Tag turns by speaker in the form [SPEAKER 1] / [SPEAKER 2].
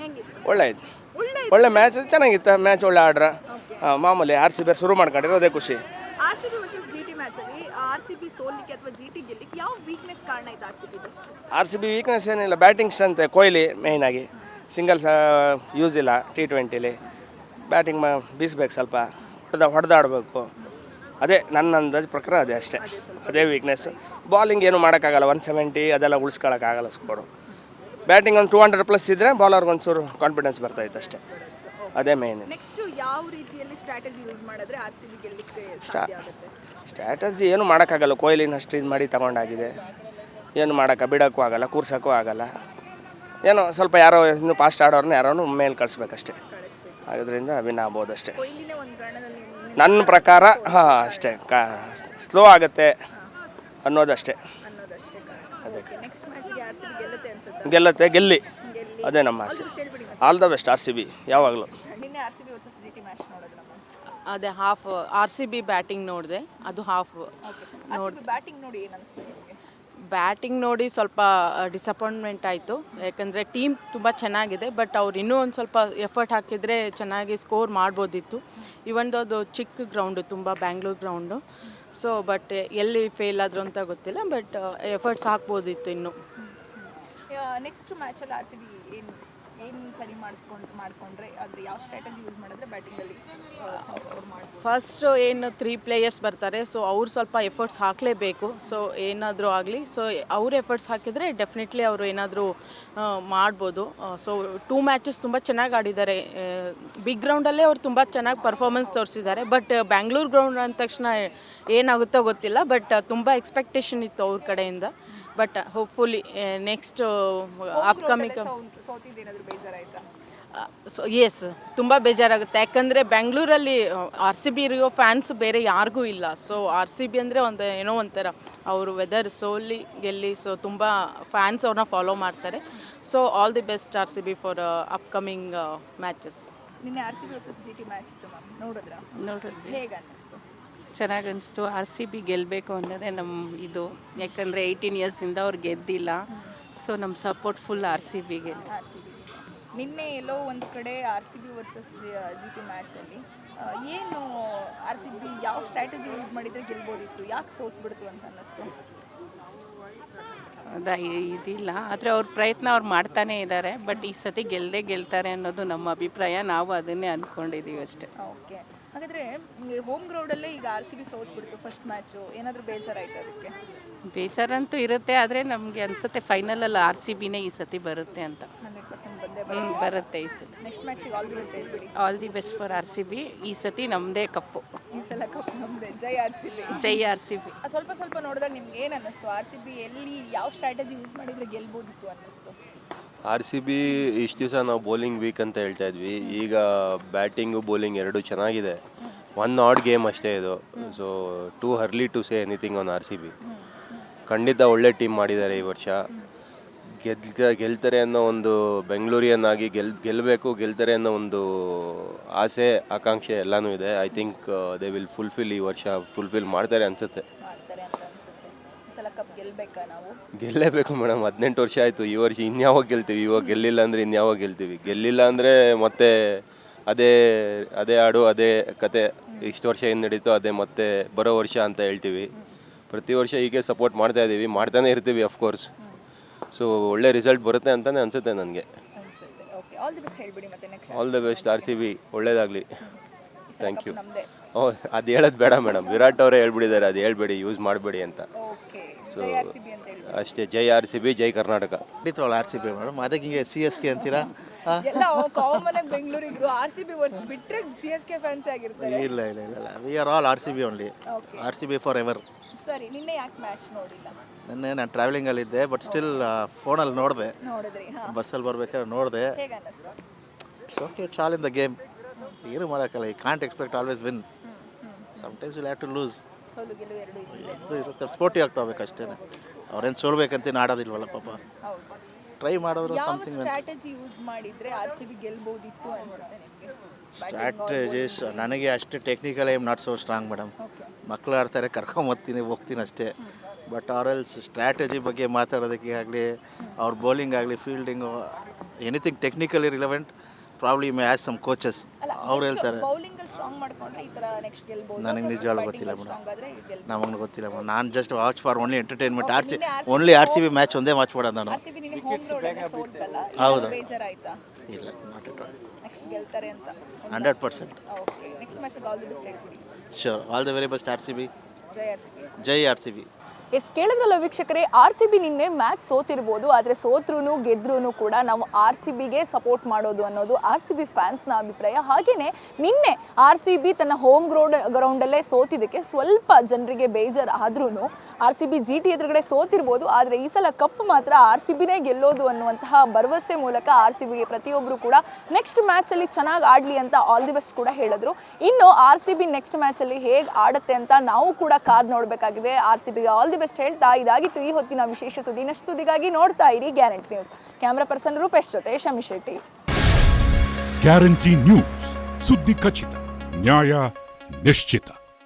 [SPEAKER 1] ಹೆಂಗಿತ್ತು?
[SPEAKER 2] ಒಳ್ಳೆ ಆಯ್ತು.
[SPEAKER 1] ಒಳ್ಳೆ
[SPEAKER 2] ಒಳ್ಳೆ ಮ್ಯಾಚ್ ಚೆನ್ನಾಗಿತ್ತು. ಮ್ಯಾಚ್ ಒಳ್ಳೆ ಆರ್ಡ್ರ ಮಾಮೂಲಿ RCB ಶುರು ಮಾಡ್ಕೊಂಡಿರೋ ಅದೇ ಖುಷಿ.
[SPEAKER 1] RCB ವರ್ಸಸ್ GT ಮ್ಯಾಚ್ ಅಲ್ಲಿ RCB ಸೋಲಿಕ್ಕೆ ಅಥವಾ GT ಗೆಲ್ಲಿಕ್ಕೆ ಯಾವ ವೀಕ್ನೆಸ್ ಕಾರಣ ಇದೆ RCB?
[SPEAKER 2] RCB ವೀಕ್ನೆಸ್ ಏನಿಲ್ಲ, ಬ್ಯಾಟಿಂಗ್ ಸ್ಟ್ರೆಂತ್. ಕೊಹ್ಲಿ ಮೇಯ್ನಾಗಿ ಸಿಂಗಲ್ಸ್ ಯೂಸ್ ಇಲ್ಲ T20ಲಿ. ಬ್ಯಾಟಿಂಗ್ ಬೀಸ್ಬೇಕು, ಸ್ವಲ್ಪ ಹೊಡೆದಾಡಬೇಕು. ಅದೇ ನನ್ನ ಅಂದಾಜು ಪ್ರಕಾರ ಅದೇ ಅಷ್ಟೇ, ಅದೇ ವೀಕ್ನೆಸ್. ಬಾಲಿಂಗ್ ಏನು ಮಾಡೋಕ್ಕಾಗಲ್ಲ, 170 ಅದೆಲ್ಲ ಉಳಿಸ್ಕೊಳ್ಳೋಕ್ಕಾಗಲ್ಲ ಸ್ಕೋರು. ಬ್ಯಾಟಿಂಗ್ ಒಂದು 200+ ಇದ್ದರೆ ಬಾಲರ್ಗೆ ಒಂಚೂರು ಕಾನ್ಫಿಡೆನ್ಸ್ ಬರ್ತಾಯಿತ್ತು ಅಷ್ಟೇ, ಅದೇ ಮೇಯ್ನ್.
[SPEAKER 1] ನೆಕ್ಸ್ಟ್ ಯಾವ ರೀತಿಯಲ್ಲಿ ಸ್ಟ್ರಾಟಜಿ ಯೂಸ್ ಮಾಡಿದ್ರೆ RCB ಗೆಲ್ಲಲಿಕ್ಕೆ ಸಾಧ್ಯ ಆಗುತ್ತೆ?
[SPEAKER 2] ಸ್ಟ್ರಾಟಜಿ ಏನು ಮಾಡೋಕ್ಕಾಗಲ್ಲ, ಕೊಹ್ಲಿನಷ್ಟು ಇದು ಮಾಡಿ ತಗೊಂಡಾಗಿದೆ. ಏನು ಬಿಡೋಕ್ಕೂ ಆಗಲ್ಲ, ಕೂರ್ಸೋಕ್ಕೂ ಆಗಲ್ಲ. ಏನೋ ಸ್ವಲ್ಪ ಯಾರೋ ಇನ್ನೂ ಫಾಸ್ಟ್ ಆಡೋರನ್ನ ಯಾರೋ ಮೇಲೆ ಕಳಿಸ್ಬೇಕಷ್ಟೇ, ಅದರಿಂದ ವಿನ್ ಆಗ್ಬೋದು ಅಷ್ಟೇ
[SPEAKER 1] ಕೊಹ್ಲಿನೇ ಒಂದು ರಣದಲ್ಲಿ
[SPEAKER 2] ನನ್ನ ಪ್ರಕಾರ. ಅಷ್ಟೇ, ಸ್ಲೋ ಆಗುತ್ತೆ ಅನ್ನೋದಷ್ಟೇ.
[SPEAKER 1] ಅನ್ನೋದಷ್ಟೇ ಕಾರಣ. ಓಕೆ, ನೆಕ್ಸ್ಟ್ ಮ್ಯಾಚ್ಗೆ RCB ಗೆಲ್ಲುತ್ತೆ ಅನ್ಸುತ್ತೆ?
[SPEAKER 2] ಗೆಲ್ಲಿ ಅದೇ ನಮ್ಮ ಆಸೆ. ಆಲ್ ದ ಬೆಸ್ಟ್ RCB ಯಾವಾಗಲೂ.
[SPEAKER 1] ನಿನ್ನೆ RCB ವರ್ಸಸ್ GT ಮ್ಯಾಚ್ ನೋಡಿದ್ರಮ್ಮ?
[SPEAKER 3] ಅದೇ ಹಾಫ್ RCB ಬ್ಯಾಟಿಂಗ್ ನೋಡಿದೆ, ಅದು ಹಾಫ್
[SPEAKER 1] RCB ಬ್ಯಾಟಿಂಗ್ ನೋಡಿ ಏನು ಅನಿಸ್ತು ನಿಮಗೆ?
[SPEAKER 3] ಬ್ಯಾಟಿಂಗ್ ನೋಡಿ ಸ್ವಲ್ಪ ಡಿಸಪಾಯಿಂಟ್ಮೆಂಟ್ ಆಯಿತು. ಯಾಕಂದರೆ ಟೀಮ್ ತುಂಬ ಚೆನ್ನಾಗಿದೆ, ಬಟ್ ಅವ್ರು ಇನ್ನೂ ಒಂದು ಸ್ವಲ್ಪ ಎಫರ್ಟ್ ಹಾಕಿದರೆ ಚೆನ್ನಾಗಿ ಸ್ಕೋರ್ ಮಾಡ್ಬೋದಿತ್ತು. ಇವನ್ ಅದು ಚಿಕ್ಕ ಗ್ರೌಂಡು, ತುಂಬ ಬ್ಯಾಂಗ್ಳೂರ್ ಗ್ರೌಂಡು. ಸೊ ಬಟ್ ಎಲ್ಲಿ ಫೇಲ್ ಆದರು ಅಂತ ಗೊತ್ತಿಲ್ಲ, ಬಟ್ ಎಫರ್ಟ್ಸ್ ಹಾಕ್ಬೋದಿತ್ತು ಇನ್ನು.
[SPEAKER 1] ನೆಕ್ಸ್ಟ್ ಮ್ಯಾಚಲ್ಲಿ RCB ಏನು ಸರಿ ಮಾಡ್ಕೊಂಡ್ರೆ ಅಂದರೆ ಯಾವ ಸ್ಟ್ರಾಟಜಿ ಯೂಸ್ ಮಾಡಿದ್ರೆ ಬ್ಯಾಟಿಂಗಲ್ಲಿ ಸ್ಕೋರ್ ಮಾಡ್ಬೋದು?
[SPEAKER 3] ಫಸ್ಟ್ ಏನು 3 ಪ್ಲೇಯರ್ಸ್ ಬರ್ತಾರೆ, ಸೊ ಅವ್ರು ಸ್ವಲ್ಪ ಎಫರ್ಟ್ಸ್ ಹಾಕಲೇಬೇಕು. ಸೊ ಏನಾದರೂ ಆಗಲಿ, ಸೊ ಅವ್ರು ಎಫರ್ಟ್ಸ್ ಹಾಕಿದರೆ ಡೆಫಿನೆಟ್ಲಿ ಅವರು ಏನಾದರೂ ಮಾಡ್ಬೋದು. ಸೊ 2 ಮ್ಯಾಚಸ್ ತುಂಬ ಚೆನ್ನಾಗಿ ಆಡಿದ್ದಾರೆ. ಬಿಗ್ ಗ್ರೌಂಡಲ್ಲೇ ಅವ್ರು ತುಂಬ ಚೆನ್ನಾಗಿ ಪರ್ಫಾರ್ಮೆನ್ಸ್ ತೋರಿಸಿದ್ದಾರೆ. ಬಟ್ ಬ್ಯಾಂಗ್ಳೂರ್ ಗ್ರೌಂಡ್ ಅಂದ ತಕ್ಷಣ ಏನಾಗುತ್ತೋ ಗೊತ್ತಿಲ್ಲ, ಬಟ್ ತುಂಬ ಎಕ್ಸ್ಪೆಕ್ಟೇಷನ್ ಇತ್ತು ಅವ್ರ ಕಡೆಯಿಂದ. ಬಟ್ ಹೋಪ್ಫುಲಿ ನೆಕ್ಸ್ಟ್ ಅಪ್ಕಮಿಂಗ್
[SPEAKER 1] ಸೋತಿದ್ದೇನಾದರೂ ಬೇಜಾರಾಯ್ತಾ?
[SPEAKER 3] ಸೊ ಎಸ್, ತುಂಬ ಬೇಜಾರಾಗುತ್ತೆ. ಯಾಕಂದರೆ ಬ್ಯಾಂಗ್ಳೂರಲ್ಲಿ RCB ಇರೋ ಫ್ಯಾನ್ಸ್ ಬೇರೆ ಯಾರಿಗೂ ಇಲ್ಲ. ಸೊ RCB ಅಂದರೆ ಒಂದು ಏನೋ ಒಂಥರ ಅವರು ವೆದರ್ ಸೋಲಿ ಗೆಲ್ಲಿ, ಸೊ ತುಂಬ ಫ್ಯಾನ್ಸ್ ಅವ್ರನ್ನ ಫಾಲೋ ಮಾಡ್ತಾರೆ. So all the best RCB for upcoming matches.
[SPEAKER 1] ನಿನ್ನೆ RCB ವರ್ಸಸ್ GT ಮ್ಯಾಚ್ ಇತ್ತು ಮ್ಯಾಮ್, ನೋಡಿದ್ರಿ? ಹೇಗೆ ಅನ್ನಿಸ್ತು?
[SPEAKER 4] ಚೆನ್ನಾಗಿ ಅನಿಸ್ತು. RCB ಗೆಲ್ಲಬೇಕು ಅನ್ನೋದೇ ನಮ್ಮ ಇದು. ಯಾಕಂದರೆ 18 ಇಯರ್ಸಿಂದ ಅವ್ರು ಗೆದ್ದಿಲ್ಲ. ಸೊ ನಮ್ಮ ಸಪೋರ್ಟ್ ಫುಲ್ RCBಗೆ.
[SPEAKER 1] ನಿನ್ನೆ ಎಲ್ಲೋ ಒಂದು ಕಡೆ RCB ವರ್ಸಸ್ GT ಮ್ಯಾಚಲ್ಲಿ ಏನು RCB ಯಾವ ಸ್ಟ್ರಾಟಜಿ ಯೂಸ್ ಮಾಡಿದರೆ ಗೆಲ್ಬೋದಿತ್ತು, ಯಾಕೆ ಸೋತ್ಬಿಡ್ತು ಅಂತ ಅನ್ನಿಸ್ತು?
[SPEAKER 4] ಇದಿಲ್ಲ, ಆದರೆ ಅವ್ರ ಪ್ರಯತ್ನ ಅವ್ರು ಮಾಡ್ತಾನೇ ಇದ್ದಾರೆ. ಬಟ್ ಈ ಸತಿ ಗೆಲ್ತಾರೆ ಅನ್ನೋದು ನಮ್ಮ ಅಭಿಪ್ರಾಯ. ನಾವು ಅದನ್ನೇ ಅಂದ್ಕೊಂಡಿದ್ದೀವಿ ಅಷ್ಟೇ.
[SPEAKER 1] ಓಕೆ, ಹಾಗಾದರೆ ಹೋಮ್ ಗ್ರೌಂಡಲ್ಲೇ ಈಗ RCB ಸೋತ್ಬಿಡ್ತು ಫಸ್ಟ್ ಮ್ಯಾಚು, ಏನಾದರೂ ಬೇಜಾರಾಯ್ತು ಅದಕ್ಕೆ?
[SPEAKER 4] ಬೇಜಾರಂತೂ ಇರುತ್ತೆ, ಆದರೆ ನಮಗೆ ಅನಿಸುತ್ತೆ ಫೈನಲಲ್ಲಿ RCBನೇ ಈ ಸತಿ ಬರುತ್ತೆ ಅಂತ.
[SPEAKER 1] 100% ಬಂದೇ
[SPEAKER 4] ಬರುತ್ತೆ ಈ ಸತಿ.
[SPEAKER 1] ನೆಕ್ಸ್ಟ್ ಮ್ಯಾಚಿಗೆ ಆಲ್ ದಿ ಬೆಸ್ಟ್ ಹೇಳ್ಬಿಡಿ.
[SPEAKER 4] All the best for RCB. ಈ ಸತಿ ನಮ್ಮದೇ ಕಪ್ಪು.
[SPEAKER 1] ಈ ಸಲ ಕಪ್ ನಮ್ಮದೇ. ಜೈ RCB.
[SPEAKER 4] ಜೈ RCB.
[SPEAKER 1] ಸ್ವಲ್ಪ ನೋಡಿದಾಗ ನಿಮ್ಗೆ ಏನು ಅನ್ನಿಸ್ತು? RCB ಎಲ್ಲಿ ಯಾವ ಸ್ಟ್ರಾಟಜಿ ಯೂಸ್ ಮಾಡಿದರೆ ಗೆಲ್ಬೋದಿತ್ತು ಅನ್ನಿಸ್ತು?
[SPEAKER 5] RCB ಇಷ್ಟು ದಿವಸ ನಾವು ಬೌಲಿಂಗ್ ವೀಕ್ ಅಂತ ಹೇಳ್ತಾ ಇದ್ವಿ. ಈಗ ಬ್ಯಾಟಿಂಗು ಬೌಲಿಂಗ್ ಎರಡೂ ಚೆನ್ನಾಗಿದೆ. ಒನ್ ಆಡ್ ಗೇಮ್ ಅಷ್ಟೇ ಇದು. So too early to say anything on RCB. ಖಂಡಿತ ಒಳ್ಳೆ ಟೀಮ್ ಮಾಡಿದ್ದಾರೆ ಈ ವರ್ಷ. ಗೆಲ್ತಾರೆ ಅನ್ನೋ ಒಂದು ಬೆಂಗಳೂರಿಯನ್ ಆಗಿ ಗೆಲ್ತಾರೆ ಅನ್ನೋ ಒಂದು ಆಸೆ ಆಕಾಂಕ್ಷೆ ಎಲ್ಲನೂ ಇದೆ. I think they will fulfil, ಈ ವರ್ಷ ಫುಲ್ಫಿಲ್ ಮಾಡ್ತಾರೆ ಅನಿಸುತ್ತೆ. ಗೆಲ್ಲೇಬೇಕು ಮೇಡಮ್, 18 ವರ್ಷ ಆಯಿತು. ಈ ವರ್ಷ ಇನ್ಯಾವಾಗ ಗೆಲ್ತೀವಿ? ಇವಾಗ ಗೆಲ್ಲಿಲ್ಲ ಅಂದರೆ ಇನ್ಯಾವಾಗ ಗೆಲ್ತೀವಿ? ಗೆಲ್ಲಿಲ್ಲ ಅಂದರೆ ಮತ್ತೆ ಅದೇ ಹಾಡು ಅದೇ ಕತೆ. ಇಷ್ಟು ವರ್ಷ ಏನು ನಡೀತೋ ಅದೇ ಮತ್ತೆ ಬರೋ ವರ್ಷ ಅಂತ ಹೇಳ್ತೀವಿ. ಪ್ರತಿ ವರ್ಷ ಹೀಗೆ ಸಪೋರ್ಟ್ ಮಾಡ್ತಾನೆ ಇರ್ತೀವಿ ಅಫ್ಕೋರ್ಸ್. ಸೊ ಒಳ್ಳೆ ರಿಸಲ್ಟ್ ಬರುತ್ತೆ ಅಂತಲೇ ಅನಿಸುತ್ತೆ ನನಗೆ. ಆಲ್ ದ ಬೆಸ್ಟ್ RCB, ಒಳ್ಳೇದಾಗಲಿ. Thank you. ಅದು ಹೇಳೋದು ಬೇಡ ಮೇಡಮ್, ವಿರಾಟ್ ಅವರೇ ಹೇಳ್ಬಿಟ್ಟಿದ್ದಾರೆ, ಅದು ಹೇಳ್ಬೇಡಿ, ಯೂಸ್ ಮಾಡಬೇಡಿ ಅಂತ. ಸೊ ಅಷ್ಟೇ. ಜೈ RCB, ಜೈ ಕರ್ನಾಟಕ.
[SPEAKER 6] RCB ಮೇಡಮ್, ಅದಕ್ಕೆ ಹಿಂಗೆ CSK ಅಂತೀರಾ?
[SPEAKER 1] ಎಲ್ಲ ಕಾಮನ್ ಆಗಿ ಬೆಂಗಳೂರಿಗೂ RCB ವರ್ಸಸ್ ಬಿಟ್ರೆ CSK ಫ್ಯಾನ್ಸ್ ಆಗಿರ್ತಾರೆ.
[SPEAKER 6] ಇಲ್ಲ, we are all RCB only. RCB for ever.
[SPEAKER 1] ಸರಿ, ನಿನ್ನೆ ಯಾಕೆ ಮ್ಯಾಚ್ ನೋಡಿಲ್ಲ?
[SPEAKER 6] ನಿನ್ನೆ ನಾನು ಟ್ರಾವೆಲಿಂಗಲ್ಲಿದ್ದೆ, ಬಟ್ ಸ್ಟಿಲ್ ಫೋನಲ್ಲಿ ನೋಡಿದ್ರಿ? ಬಸ್ಸಲ್ಲಿ ಬರ್ಬೇಕಾದ್ರೆ ನೋಡಿದೆ.
[SPEAKER 1] ಹೇಗೆ ಅನ್ನಿಸ್ತು?
[SPEAKER 6] It's all in the game. ಏನು ಮಾಡೋಕ್ಕಲ್ಲ, you can't expect always win. Sometimes will have to lose.
[SPEAKER 1] ಸೋಲು ಗೆಲುವು ಎರಡೂ
[SPEAKER 6] ಇರುತ್ತೆ, ಸ್ಪೋರ್ಟಿ ಆಗ್ತಾಗಬೇಕು ಅಷ್ಟೇ. ಅವ್ರೇನು ಸೋಲ್ಬೇಕಂತ ಆಡೋದಿಲ್ವಲ್ಲ ಪಾಪ. ಟ್ರೈ ಮಾಡಿದ್ರು ಸಮಥಿಂಗ್.
[SPEAKER 1] ಸ್ಟ್ರಾಟಜಿ ಯೂಸ್ ಮಾಡಿದ್ರೆ RCB ಗೆಲ್ಬೋದಿತ್ತು ಅನ್ಸುತ್ತೆ ನಿಮಗೆ?
[SPEAKER 6] ಸ್ಟ್ರಾಟಜೀಸ್ ನನಗೆ ಅಷ್ಟು technical I am not so strong madam. ಮಕ್ಕಳು ಆಡ್ತಾರೆ, ಹೋಗ್ತೀನಿ ಅಷ್ಟೇ. ಬಟ್ ಆರ್ ಎಲ್ಸ್ ಸ್ಟ್ರಾಟಜಿ ಬಗ್ಗೆ ಮಾತಾಡೋದಕ್ಕೆ ಆಗಲಿ, ಅವ್ರ ಬೌಲಿಂಗ್ ಆಗಲಿ, fielding anything technically relevant probably may as some coaches ಅವ್ರು ಹೇಳ್ತಾರೆ.
[SPEAKER 1] ಬೌಲಿಂಗ್ ಅಲ್ಲಿ ಸ್ಟ್ರಾಂಗ್ ಮಾಡ್ಕೊಂಡ್ರೆ ಈ ತರ ನೆಕ್ಸ್ಟ್ ಗೆಲ್ಬಹುದು.
[SPEAKER 6] ನನಗೆ ನಿಜವಾಗ್ಲೂ ಗೊತ್ತಿಲ್ಲ ಮೇಡಮ್,
[SPEAKER 1] ಸ್ಟ್ರಾಂಗ್ ಆದ್ರೆ ಗೆಲ್ಬಹುದು.
[SPEAKER 6] ನಮಗೆ ಗೊತ್ತಿಲ್ಲ ಮೇಡಮ್. ನಾನು just watch for only entertainment. Only RCB match ಒಂದೇ ವಾಚ್ ಮಾಡೋದು ನಾನು.
[SPEAKER 1] ಆರ್ಸಿಬಿ ನಿನ್ನೆ ಹೋಮ್ ಗ್ರೌಂಡ್ ಅಲ್ಲಿ ಸೋಲ್ತಲ್ಲ,
[SPEAKER 6] ಹೌದು.
[SPEAKER 1] ಬೇಜಾರಾಯ್ತಾ?
[SPEAKER 6] ಇಲ್ಲ, ನಾಟ್ ಎಟ್ ಆಲ್.
[SPEAKER 1] ನೆಕ್ಸ್ಟ್ ಗೆಲ್ತಾರೆ ಅಂತ
[SPEAKER 6] 100%.
[SPEAKER 1] Okay, next match all the best ಹೇಳ್ಬಿಡಿ.
[SPEAKER 6] Sure, all the very best RCB.
[SPEAKER 1] ಜೈ ಆರ್ಸಿಬಿ.
[SPEAKER 6] ಜೈ RCB.
[SPEAKER 1] ಎಸ್, ಕೇಳಿದ್ರಲ್ಲ ವೀಕ್ಷಕರೇ, RCB ನಿನ್ನೆ ಮ್ಯಾಚ್ ಸೋತಿರ್ಬೋದು, ಆದರೆ ಸೋತ್ರೂ ಗೆದ್ರೂ ಕೂಡ ನಾವು RCBಗೆ ಸಪೋರ್ಟ್ ಮಾಡೋದು ಅನ್ನೋದು RCB ಫ್ಯಾನ್ಸ್ನ ಅಭಿಪ್ರಾಯ. ಹಾಗೆಯೇ ನಿನ್ನೆ RCB ತನ್ನ ಹೋಮ್ ಗ್ರೌಂಡಲ್ಲೇ ಸೋತಿದ್ದಕ್ಕೆ ಸ್ವಲ್ಪ ಜನರಿಗೆ ಬೇಜಾರು ಆದ್ರೂ RCB GT ಎದುರುಗಡೆ ಸೋತಿರ್ಬೋದು, ಆದರೆ ಈ ಸಲ ಕಪ್ ಮಾತ್ರ RCBನೇ ಗೆಲ್ಲೋದು ಅನ್ನುವಂತಹ ಭರವಸೆ ಮೂಲಕ RCBಗೆ ಪ್ರತಿಯೊಬ್ಬರು ಕೂಡ ನೆಕ್ಸ್ಟ್ ಮ್ಯಾಚಲ್ಲಿ ಚೆನ್ನಾಗಿ ಆಡಲಿ ಅಂತ ಆಲ್ ದಿ ಬೆಸ್ಟ್ ಕೂಡ ಹೇಳಿದ್ರು. ಇನ್ನು RCB ನೆಕ್ಸ್ಟ್ ಮ್ಯಾಚಲ್ಲಿ ಹೇಗೆ ಆಡುತ್ತೆ ಅಂತ ನಾವು ಕೂಡ ಕಾದ್ ನೋಡಬೇಕಾಗಿದೆ. RCBಗೆ ಆಲ್ ದಿ ಬೆಸ್ಟ್ ಹೇಳ್ತಾ ಇದಾಗಿತ್ತು ಈ ಹೊತ್ತಿನ ವಿಶೇಷ ಸುದ್ದಿ. ಇನ್ನಷ್ಟು ಸುದ್ದಿಗಾಗಿ ನೋಡ್ತಾ ಇರಿ guarantee news. Camera person Rupesh ಜೊತೆ ಶಮಿ ಶೆಟ್ಟಿ.
[SPEAKER 7] ಗ್ಯಾರಂಟಿ ನ್ಯೂಸ್, ಸುದ್ದಿ ಖಚಿತ, ನ್ಯಾಯ ನಿಶ್ಚಿತ.